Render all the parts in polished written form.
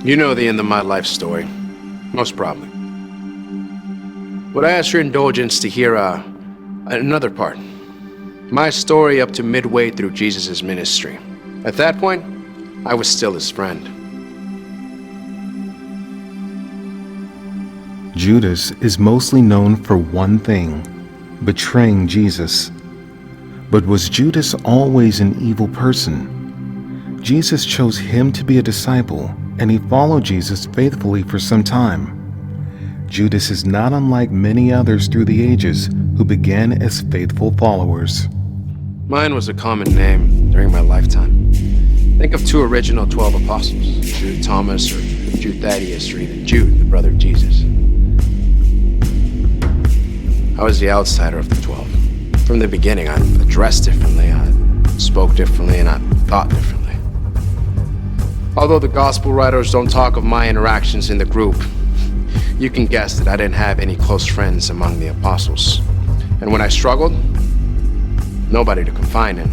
You know the end of my life story, most probably. Would I ask your indulgence to hear another part? My story up to midway through Jesus' ministry. At that point, I was still his friend. Judas is mostly known for one thing: betraying Jesus. But was Judas always an evil person? Jesus chose him to be a disciple, and he followed Jesus faithfully for some time. Judas is not unlike many others through the ages who began as faithful followers. Mine was a common name during my lifetime. Think of two original 12 apostles, Jude Thomas or Jude Thaddeus, or even Jude, the brother of Jesus. I was the outsider of the 12. From the beginning, I dressed differently, I spoke differently, and I thought differently. Although the gospel writers don't talk of my interactions in the group, you can guess that I didn't have any close friends among the apostles. And when I struggled, nobody to confide in.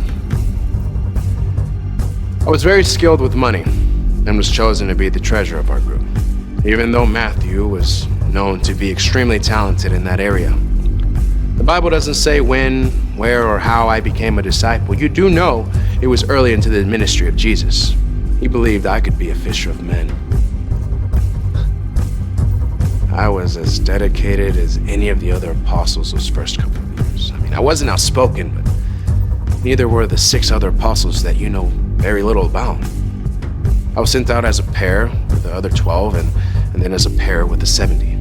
I was very skilled with money and was chosen to be the treasurer of our group, even though Matthew was known to be extremely talented in that area. The Bible doesn't say when, where, or how I became a disciple. You do know it was early into the ministry of Jesus. He believed I could be a fisher of men. I was as dedicated as any of the other apostles those first couple of years. I wasn't outspoken, but neither were the 6 other apostles that you know very little about. I was sent out as a pair with the other 12 and then as a pair with the 70.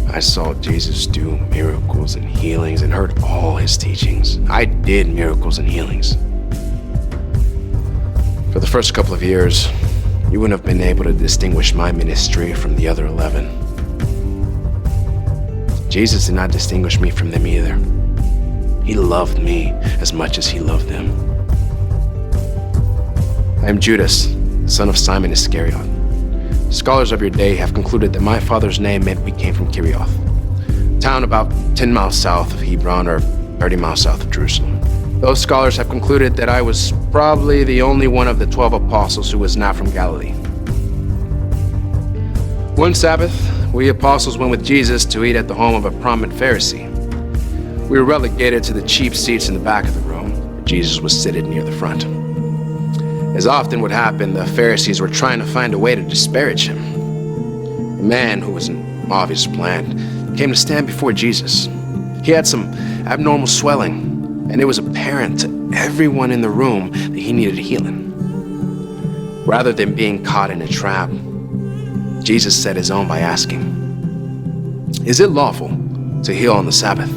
I saw Jesus do miracles and healings and heard all his teachings. I did miracles and healings. For the first couple of years, you wouldn't have been able to distinguish my ministry from the other 11. Jesus did not distinguish me from them either. He loved me as much as he loved them. I am Judas, son of Simon Iscariot. Scholars of your day have concluded that my father's name meant we came from Kirioth, a town about 10 miles south of Hebron or 30 miles south of Jerusalem. Those scholars have concluded that I was probably the only one of the 12 apostles who was not from Galilee. One Sabbath, we apostles went with Jesus to eat at the home of a prominent Pharisee. We were relegated to the cheap seats in the back of the room, where Jesus was seated near the front. As often would happen, the Pharisees were trying to find a way to disparage him. A man who was an obvious plant came to stand before Jesus. He had some abnormal swelling, and it was apparent to everyone in the room that he needed healing. Rather than being caught in a trap, Jesus set his own by asking, "Is it lawful to heal on the Sabbath?"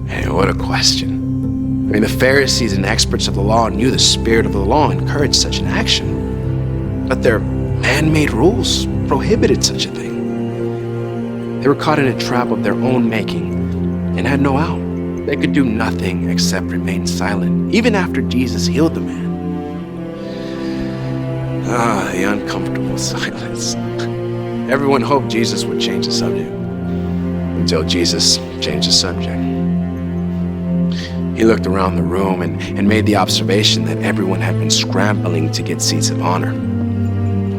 Hey, what a question. The Pharisees and experts of the law knew the spirit of the law encouraged such an action, but their man-made rules prohibited such a thing. They were caught in a trap of their own making and had no out. They could do nothing except remain silent, even after Jesus healed the man. The uncomfortable silence. Everyone hoped Jesus would change the subject, until Jesus changed the subject. He looked around the room and made the observation that everyone had been scrambling to get seats of honor.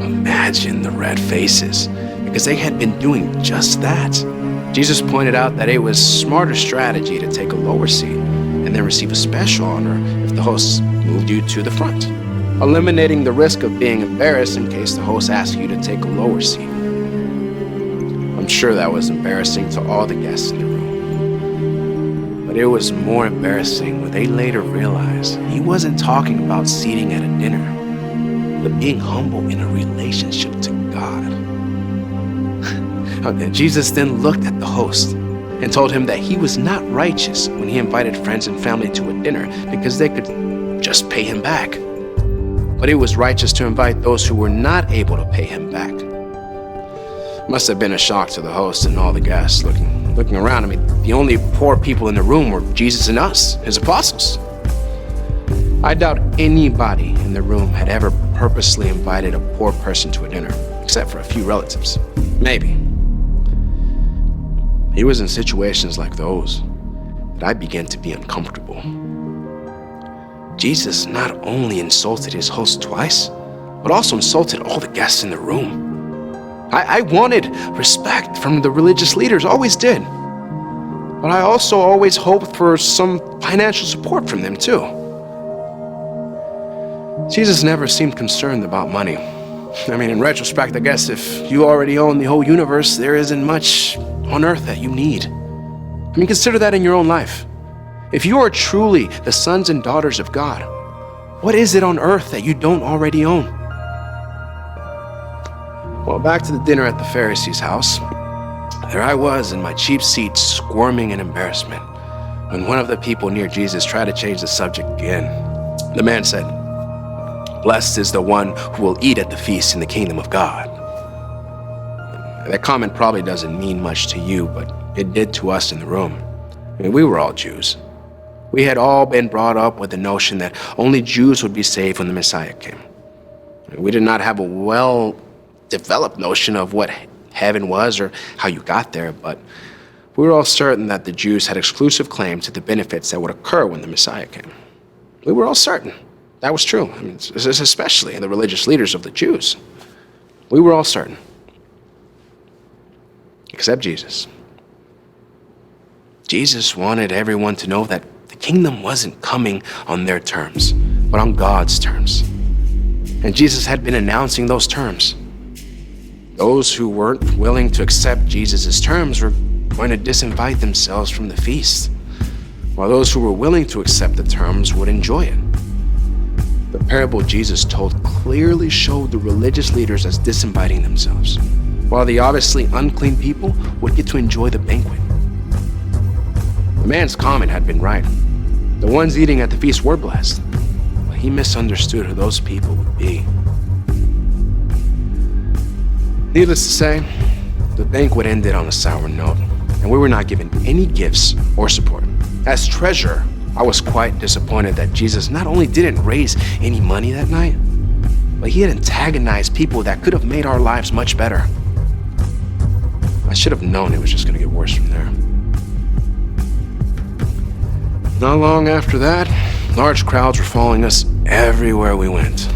Imagine the red faces, because they had been doing just that. Jesus pointed out that it was smarter strategy to take a lower seat and then receive a special honor if the host moved you to the front, eliminating the risk of being embarrassed in case the host asked you to take a lower seat. I'm sure that was embarrassing to all the guests in the room. But it was more embarrassing when they later realized he wasn't talking about seating at a dinner, but being humble in a relationship to God. Jesus then looked at the host and told him that he was not righteous when he invited friends and family to a dinner because they could just pay him back. But it was righteous to invite those who were not able to pay him back. Must have been a shock to the host and all the guests looking around. The only poor people in the room were Jesus and us, his apostles. I doubt anybody in the room had ever purposely invited a poor person to a dinner, except for a few relatives. Maybe. It was in situations like those that I began to be uncomfortable. Jesus not only insulted his host twice, but also insulted all the guests in the room. I wanted respect from the religious leaders, always did. But I also always hoped for some financial support from them too. Jesus never seemed concerned about money. I mean, in retrospect, I guess if you already own the whole universe, there isn't much on earth that you need. I mean, consider that in your own life. If you are truly the sons and daughters of God, what is it on earth that you don't already own? Well, back to the dinner at the Pharisee's house. There I was in my cheap seat, squirming in embarrassment, when one of the people near Jesus tried to change the subject again. The man said, "Blessed is the one who will eat at the feast in the kingdom of God." That comment probably doesn't mean much to you, but it did to us in the room. I mean, we were all Jews. We had all been brought up with the notion that only Jews would be saved when the Messiah came. We did not have a well-developed notion of what heaven was or how you got there, but we were all certain that the Jews had exclusive claim to the benefits that would occur when the Messiah came. We were all certain that was true. I mean, especially the religious leaders of the Jews. We were all certain, except Jesus. Jesus wanted everyone to know that the kingdom wasn't coming on their terms, but on God's terms. And Jesus had been announcing those terms. Those who weren't willing to accept Jesus' terms were going to disinvite themselves from the feast, while those who were willing to accept the terms would enjoy it. The parable Jesus told clearly showed the religious leaders as disinviting themselves, while the obviously unclean people would get to enjoy the banquet. The man's comment had been right. The ones eating at the feast were blessed, but he misunderstood who those people would be. Needless to say, the banquet ended on a sour note, and we were not given any gifts or support. As treasurer, I was quite disappointed that Jesus not only didn't raise any money that night, but he had antagonized people that could have made our lives much better. I should have known it was just going to get worse from there. Not long after that, large crowds were following us everywhere we went.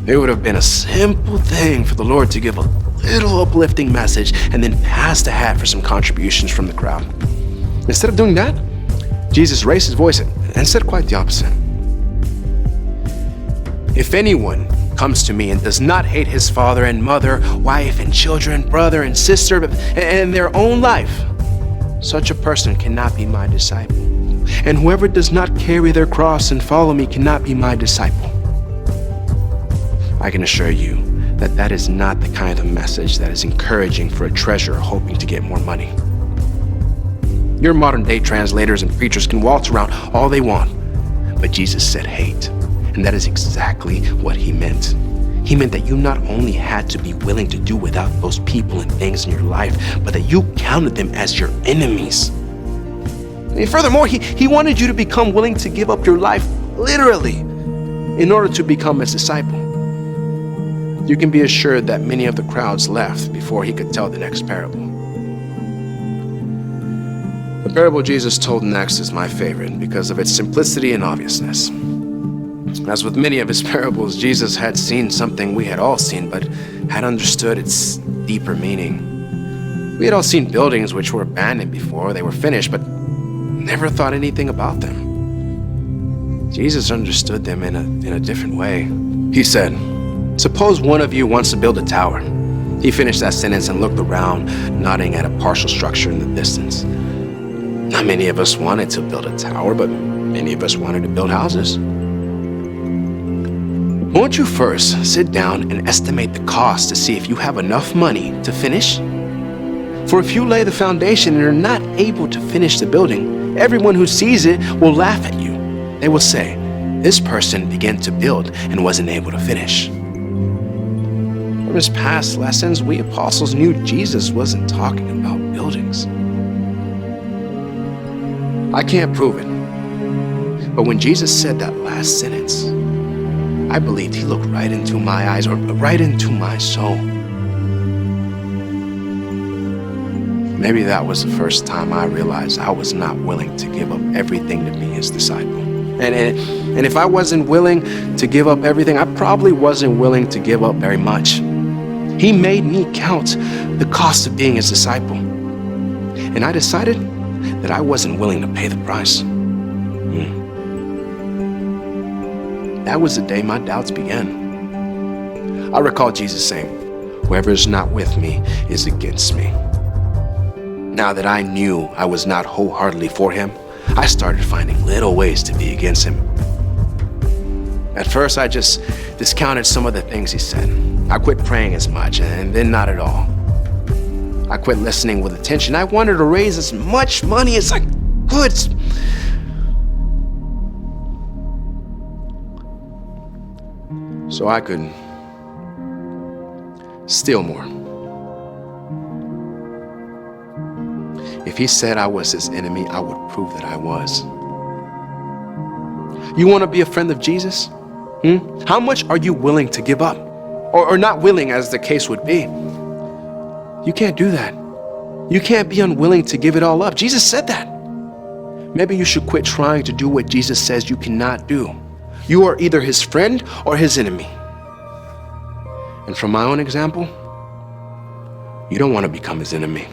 It would have been a simple thing for the Lord to give a little uplifting message and then pass the hat for some contributions from the crowd. Instead of doing that, Jesus raised his voice and said quite the opposite. "If anyone comes to me and does not hate his father and mother, wife and children, brother and sister, and their own life, such a person cannot be my disciple. And whoever does not carry their cross and follow me cannot be my disciple." I can assure you that that is not the kind of message that is encouraging for a treasurer hoping to get more money. Your modern day translators and preachers can waltz around all they want, but Jesus said hate, and that is exactly what he meant. He meant that you not only had to be willing to do without those people and things in your life, but that you counted them as your enemies. And furthermore, he wanted you to become willing to give up your life literally in order to become his disciple. You can be assured that many of the crowds left before he could tell the next parable. The parable Jesus told next is my favorite because of its simplicity and obviousness. As with many of his parables, Jesus had seen something we had all seen, but had understood its deeper meaning. We had all seen buildings which were abandoned before they were finished, but never thought anything about them. Jesus understood them in a different way. He said, "Suppose one of you wants to build a tower." He finished that sentence and looked around, nodding at a partial structure in the distance. Not many of us wanted to build a tower, but many of us wanted to build houses. Won't you first sit down and estimate the cost to see if you have enough money to finish? For if you lay the foundation and are not able to finish the building, everyone who sees it will laugh at you. They will say, "This person began to build and wasn't able to finish." From his past lessons, we apostles knew Jesus wasn't talking about buildings. I can't prove it, but when Jesus said that last sentence, I believed he looked right into my eyes, or right into my soul. Maybe that was the first time I realized I was not willing to give up everything to be his disciple. And if I wasn't willing to give up everything, I probably wasn't willing to give up very much. He made me count the cost of being his disciple. And I decided that I wasn't willing to pay the price. That was the day my doubts began. I recall Jesus saying, "Whoever is not with me is against me." Now that I knew I was not wholeheartedly for him, I started finding little ways to be against him. At first, I just discounted some of the things he said. I quit praying as much, and then not at all. I quit listening with attention. I wanted to raise as much money as I could, so I could steal more. If he said I was his enemy, I would prove that I was. You want to be a friend of Jesus? How much are you willing to give up? Or not willing, as the case would be? You can't do that. You can't be unwilling to give it all up. Jesus said that. Maybe you should quit trying to do what Jesus says you cannot do. You are either his friend or his enemy. And from my own example, you don't want to become his enemy.